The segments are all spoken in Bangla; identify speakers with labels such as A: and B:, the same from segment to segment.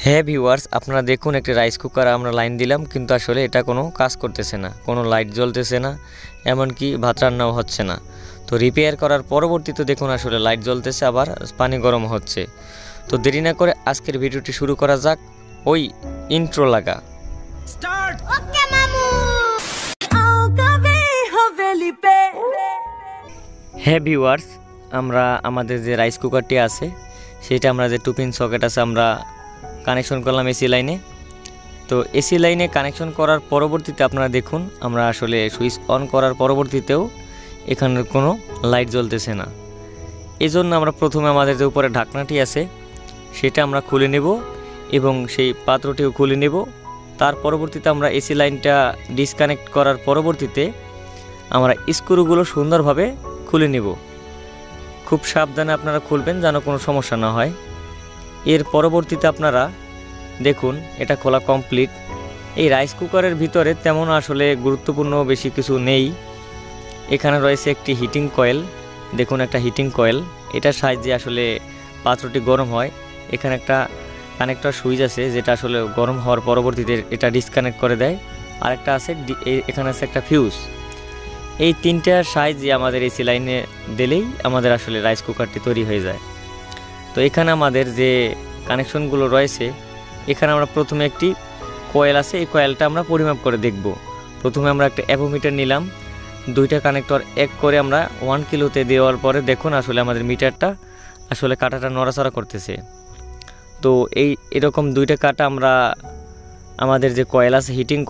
A: হ্যাঁ ভিউয়ার্স, আপনারা দেখুন একটি রাইস কুকার আমরা লাইন দিলাম, কিন্তু আসলে এটা কোনো কাজ করতেছে না, কোনো লাইট জ্বলতেছে না, এমনকি ভাত রান্নাও হচ্ছে না। তো রিপেয়ার করার পরবর্তীতে দেখুন আসলে লাইট জ্বলতেছে, আবার পানি গরম হচ্ছে। তো দেরি না করে আজকের ভিডিওটি শুরু করা যাক। ওই ইন্ট্রো লাগা
B: স্টার্ট। ওকে মামু आओ कभी हवेली पे।
A: হ্যাঁ ভিউয়ার্স, আমরা আমাদের যে রাইস কুকারটি আছে সেটা আমরা যে 2 পিন সকেট আছে আমরা কানেকশন করলাম এসি লাইনে। তো এসি লাইনে কানেকশন করার পরবর্তীতে আপনারা দেখুন আমরা আসলে সুইচ অন করার পরবর্তীতেও এখানের কোনো লাইট জ্বলতেছে না। এজন্য আমরা প্রথমে আমাদের যে উপরে ঢাকনাটি আছে সেটা আমরা খুলে নেব এবং সেই পাত্রটিও খুলে নেব। তার পরবর্তীতে আমরা এসি লাইনটা ডিসকানেক্ট করার পরবর্তীতে আমরা স্ক্রুগুলো সুন্দরভাবে খুলে নেব। খুব সাবধানে আপনারা খুলবেন যেন কোনো সমস্যা না হয়। এর পরবর্তীতে আপনারা দেখুন এটা খোলা কমপ্লিট। এই রাইস কুকারের ভিতরে তেমন আসলে গুরুত্বপূর্ণ বেশি কিছু নেই। এখানে রয়েছে একটি হিটিং কয়েল, দেখুন একটা হিটিং কয়েল, এটার সাহায্যে আসলে পাত্রটি গরম হয়। এখানে একটা কানেক্টর সুইচ আছে যেটা আসলে গরম হওয়ার পরবর্তীতে এটা ডিসকানেক্ট করে দেয়। আর একটা আছে এখানে আছে একটা ফিউজ। এই তিনটার সাহায্যে আমাদের এসি লাইনে দিলেই আমাদের আসলে রাইস কুকারটি তৈরি হয়ে যায়। তো এখানে আমাদের যে কানেকশনগুলো রয়েছে এখানে আমরা প্রথমে একটি কয়েল আছে, এই কয়েলটা আমরা পরিমাপ করে দেখব। প্রথমে আমরা একটা অ্যাভোমিটার নিলাম, দুইটা কানেক্টর এক করে আমরা 1 কিলোতে দেওয়ার পরে দেখুন আসলে আমাদের মিটারটা আসলে কাঁটাটা নড়াচড়া করতেছে। তো এরকম দুইটা কাঁটা আমরা আমাদের যে কয়েল আছে হিটিং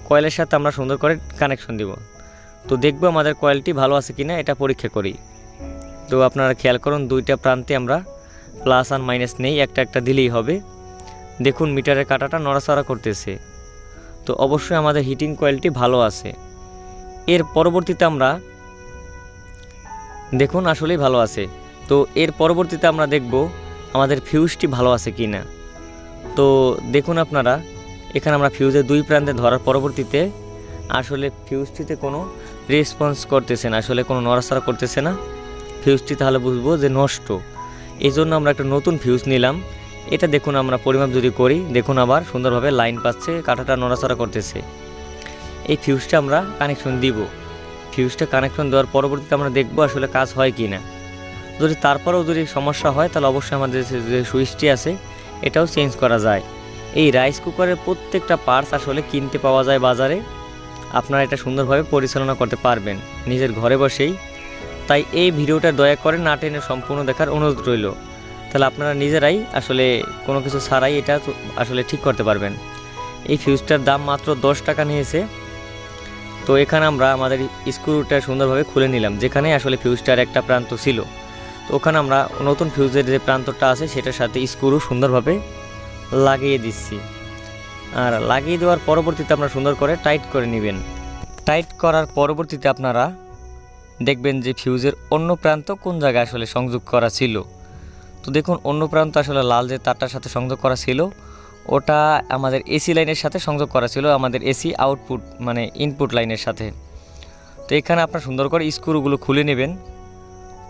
A: কয়েলের সাথে আমরা সুন্দর করে কানেকশন দিব। তো দেখবো আমাদের কয়েলটি ভালো আছে কিনা এটা পরীক্ষা করি। তো আপনারা খেয়াল করুন দুইটা প্রান্তে আমরা প্লাস আর মাইনাস নেই, একটা একটা দিলেই হবে। দেখুন মিটারের কাঁটাটা নড়াচড়া করতেছে, তো অবশ্যই আমাদের হিটিং কয়েলটি ভালো আছে। এর পরবর্তীতে আমরা দেখুন আসলেই ভালো আছে। তো এর পরবর্তীতে আমরা দেখব আমাদের ফিউজটি ভালো আছে কিনা। তো দেখুন আপনারা এখানে আমরা ফিউজের দুই প্রান্তে ধরার পরবর্তীতে আসলে ফিউজটিতে কোনো রেসপন্স করতেছে না, আসলে কোনো নড়াচড়া করতেছে না। ফিউজটি তাহলে বুঝবো যে নষ্ট। এই জন্য আমরা একটা নতুন ফিউজ নিলাম। এটা দেখুন আমরা পরিমাপ যদি করি দেখুন আবার সুন্দরভাবে লাইন পাচ্ছে, কাঁটাটা নড়াচড়া করতেছে। এই ফিউজটা আমরা কানেকশন দিব। ফিউজটা কানেকশন দেওয়ার পরবর্তীতে আমরা দেখব আসলে কাজ হয় কি না। যদি তারপরেও যদি সমস্যা হয় তাহলে অবশ্যই আমাদের যে সুইচটি আছে এটাও চেঞ্জ করা যায়। এই রাইস কুকারের প্রত্যেকটা পার্টস আসলে কিনতে পাওয়া যায় বাজারে, আপনারা এটা সুন্দরভাবে পরিচালনা করতে পারবেন নিজের ঘরে বসেই। তাই এই ভিডিওটা দয়া করে না টেনে সম্পূর্ণ দেখার অনুরোধ রইল, তাহলে আপনারা নিজেরাই আসলে কোনো কিছু ছাড়াই এটা আসলে ঠিক করতে পারবেন। এই ফিউজটার দাম মাত্র 10 টাকা নিয়েছে। তো এখানে আমরা আমাদের স্ক্রুটা সুন্দরভাবে খুলে নিলাম, যেখানে আসলে ফিউজটার একটা প্রান্ত ছিল। তো ওখানে আমরা নতুন ফিউজের যে প্রান্তটা আছে সেটার সাথে স্ক্রু সুন্দরভাবে লাগিয়ে দিচ্ছি। আর লাগিয়ে দেওয়ার পরবর্তীতে আপনারা সুন্দর করে টাইট করে নেবেন। টাইট করার পরবর্তীতে আপনারা দেখবেন যে ফিউজের অন্য প্রান্ত কোন জায়গায় আসলে সংযোগ করা ছিল। তো দেখুন অন্য প্রান্ত আসলে লাল যে তারটার সাথে সংযোগ করা ছিল ওটা আমাদের এসি লাইনের সাথে সংযোগ করা ছিল, আমাদের এসি আউটপুট মানে ইনপুট লাইনের সাথে। তো এখানে আপনারা সুন্দর করে স্ক্রুগুলো খুলে নেবেন।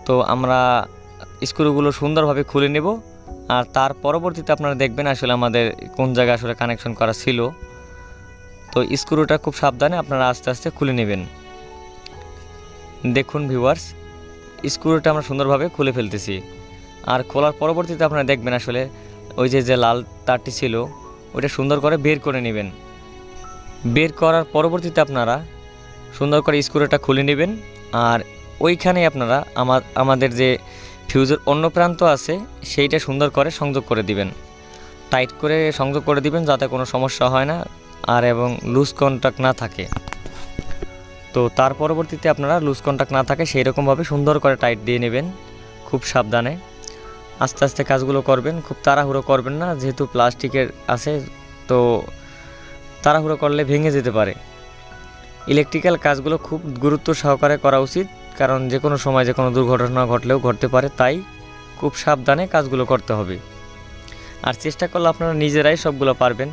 A: তো আমরা স্ক্রুগুলো সুন্দরভাবে খুলে নেব। আর তার পরবর্তীতে আপনারা দেখবেন আসলে আমাদের কোন জায়গায় আসলে কানেকশন করা ছিল। তো স্ক্রুটা খুব সাবধানে আপনারা আস্তে আস্তে খুলে নেবেন। দেখুন ভিউয়ার্স, স্ক্রুটা আমরা সুন্দরভাবে খুলে ফেলতেছি। আর খোলার পরবর্তীতে আপনারা দেখবেন আসলে ওই যে লাল তারটি ছিল ওইটা সুন্দর করে বের করে নেবেন। বের করার পরবর্তীতে আপনারা সুন্দর করে স্ক্রুটা খুলে নেবেন। আর ওইখানে আপনারা আমাদের যে ফিউজের অন্য প্রান্ত আছে সেইটা সুন্দর করে সংযোগ করে দিবেন, টাইট করে সংযোগ করে দিবেন যাতে কোনো সমস্যা হয় না আর এবং লুজ কন্ট্যাক্ট না থাকে। তো তার পরবর্তীতে আপনারা লুজ কন্ট্যাক্ট না থাকে সেই রকমভাবে সুন্দর করে টাইট দিয়ে নেবেন। খুব সাবধানে আস্তে আস্তে কাজগুলো করবেন, খুব তাড়াহুড়ো করবেন না, যেহেতু প্লাস্টিকের আছে তো তাড়াহুড়ো করলে ভেঙে যেতে পারে। ইলেকট্রিক্যাল কাজগুলো খুব গুরুত্ব সহকারে করা উচিত, কারণ যে কোনো সময় যে কোনো দুর্ঘটনা ঘটলেও ঘটতে পারে, তাই খুব সাবধানে কাজগুলো করতে হবে। আর চেষ্টা করলে আপনারা নিজেরাই সবগুলো পারবেন,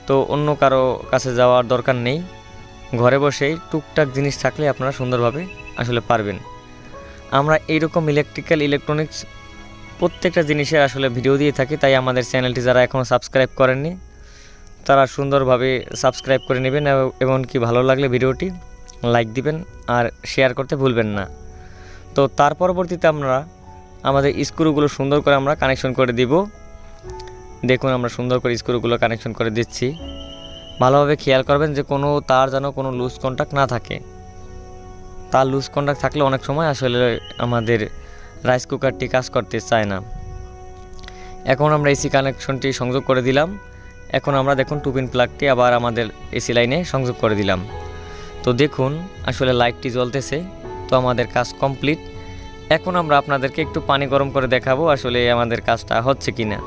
A: তো অন্য কারো কাছে যাওয়ার দরকার নেই। ঘরে বসেই টুকটাক জিনিস থাকলে আপনারা সুন্দরভাবে আসলে পারবেন। আমরা এইরকম ইলেকট্রিক্যাল ইলেকট্রনিক্স প্রত্যেকটা জিনিসের আসলে ভিডিও দিয়ে থাকি, তাই আমাদের চ্যানেলটি যারা এখনও সাবস্ক্রাইব করেননি তারা সুন্দরভাবে সাবস্ক্রাইব করে নেবেন, এমনকি ভালো লাগলে ভিডিওটি লাইক দিবেন আর শেয়ার করতে ভুলবেন না। তো তার পরবর্তীতে আমরা আমাদের স্ক্রুগুলো সুন্দর করে আমরা কানেকশন করে দিব। দেখুন আমরা সুন্দর করে স্ক্রুগুলো কানেকশন করে দিচ্ছি। ভালোভাবে খেয়াল করবেন যে কোনো তার যেন কোনো লুজ কন্টাক্ট না থাকে। তার লুজ কন্টাক্ট থাকলে অনেক সময় আসলে আমাদের রাইস কুকারটি কাজ করতে চায় না। এখন আমরা এসি কানেকশনটি সংযোগ করে দিলাম। এখন আমরা দেখুন টুপিন প্লাগটি আবার আমাদের এসি লাইনে সংযোগ করে দিলাম। তো দেখুন আসলে লাইটটি জ্বলতেছে। তো আমাদের কাজ কমপ্লিট। এখন আমরা আপনাদেরকে একটু পানি গরম করে দেখাবো আসলে আমাদের কাজটা হচ্ছে কি না।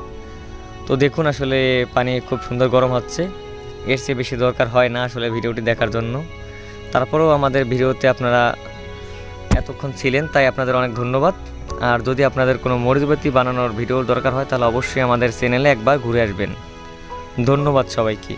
A: তো দেখুন আসলে পানি খুব সুন্দর গরম হচ্ছে, এর চেয়ে বেশি দরকার হয় না আসলে ভিডিওটি দেখার জন্য। তারপরেও আমাদের ভিডিওতে আপনারা এতক্ষণ ছিলেন, তাই আপনাদের অনেক ধন্যবাদ। আর যদি আপনাদের কোনো মরিচবাতি বানানোর ভিডিওর দরকার হয় তাহলে অবশ্যই আমাদের চ্যানেলে একবার ঘুরে আসবেন। ধন্যবাদ সবাইকে।